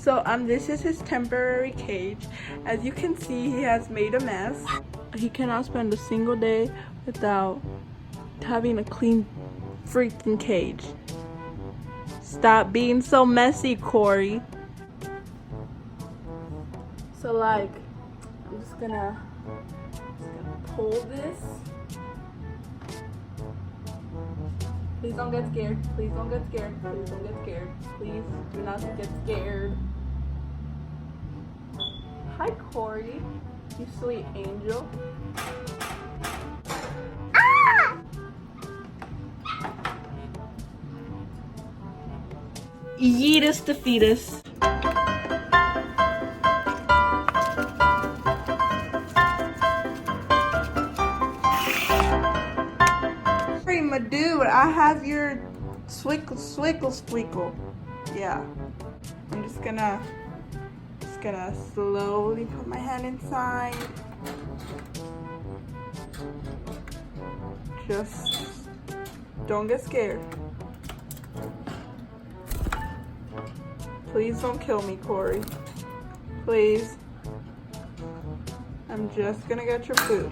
So this is his temporary cage. As you can see, he has made a mess. He cannot spend a single day without having a clean freaking cage. Stop being so messy, Cory. So like, I'm just gonna pull this. Please don't get scared. Please don't get scared. Please don't get scared. Please do not get scared. Hi, Cory. You sweet angel. Ah! Yeetus to fetus. My dude, I have your swickle squeakle. Yeah. I'm just gonna slowly put my hand inside. Just don't get scared. Please don't kill me, Cory. Please. I'm just gonna get your food.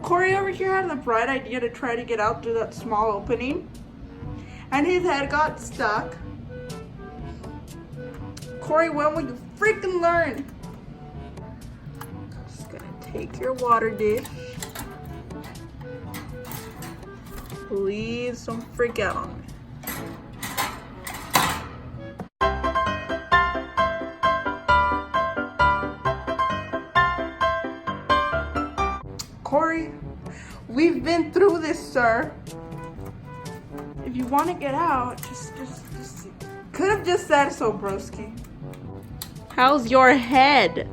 Cory over here had the bright idea to try to get out through that small opening, and his head got stuck. Cory, when will you freaking learn? Just gonna take your water dish. Please don't freak out on me. Cory, we've been through this, sir. If you want to get out, just could have just said so, broski. How's your head?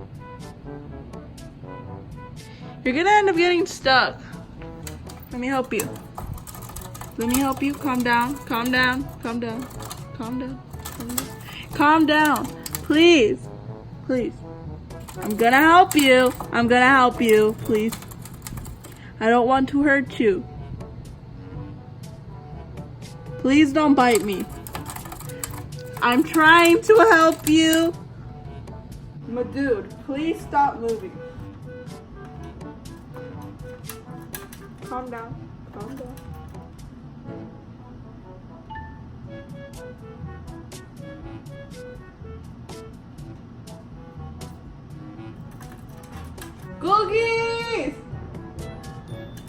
You're gonna end up getting stuck. Let me help you. Let me help you. Calm down. Calm down. Calm down. Calm down. Calm down. Calm down. Please. Please. I'm gonna help you. I'm gonna help you. Please. I don't want to hurt you. Please don't bite me. I'm trying to help you. My dude, please stop moving. Calm down. Calm down. Cookies!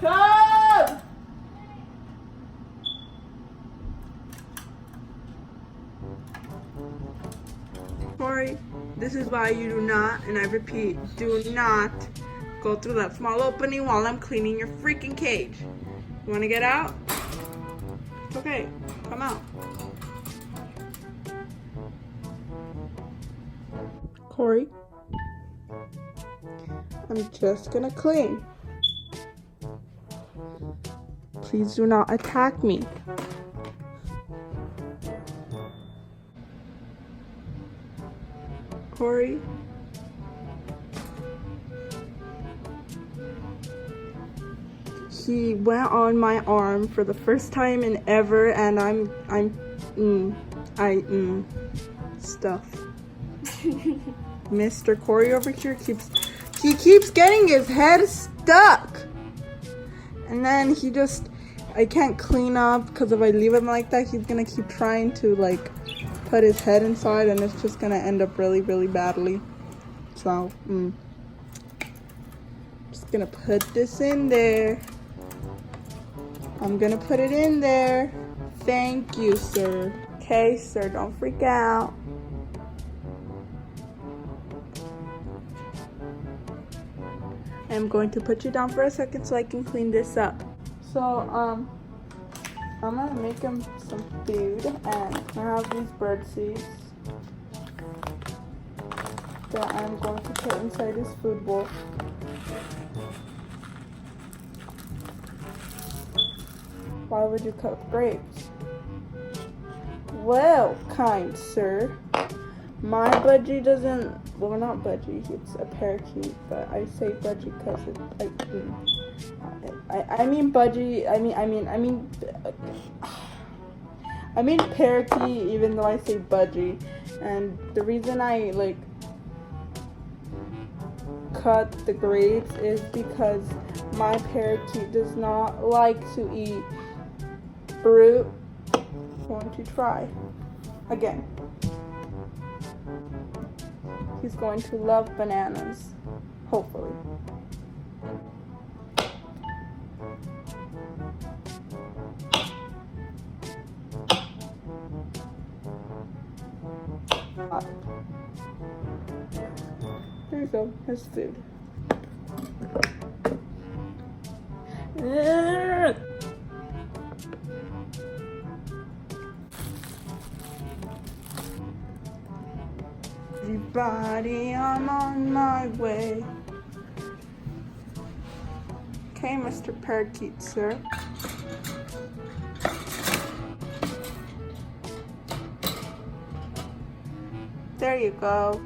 Come! Cory, this is why you do not, and I repeat, do not go through that small opening while I'm cleaning your freaking cage. You want to get out? Okay, come out. Cory, I'm just gonna clean. Please do not attack me. Cory. He went on my arm for the first time in ever, and stuff. Mr. Cory over here keeps getting his head stuck. And then I can't clean up because if I leave him like that, he's gonna keep trying to like put his head inside, and it's just gonna end up really, really badly. So, just gonna put this in there. I'm gonna put it in there. Thank you, sir. Okay, sir, don't freak out. I'm going to put you down for a second so I can clean this up. So, I'm gonna make him some food, and I have these bird seeds that I'm going to put inside his food bowl. Why would you cook grapes? Well, kind sir, my budgie doesn't, well, not budgie, it's a parakeet, but I say budgie because it's like, I mean budgie, I mean parakeet even though I say budgie. And the reason I like cut the grapes is because my parakeet does not like to eat fruit. I'm going to try again. He's going to love bananas, hopefully. There you go, his food. Everybody, I'm on my way. Okay, Mr. Parakeet, sir. There you go.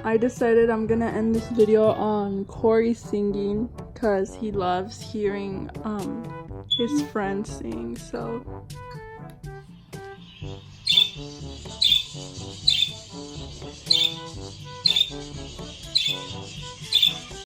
I decided I'm gonna end this video on Cory singing because he loves hearing his friends sing. So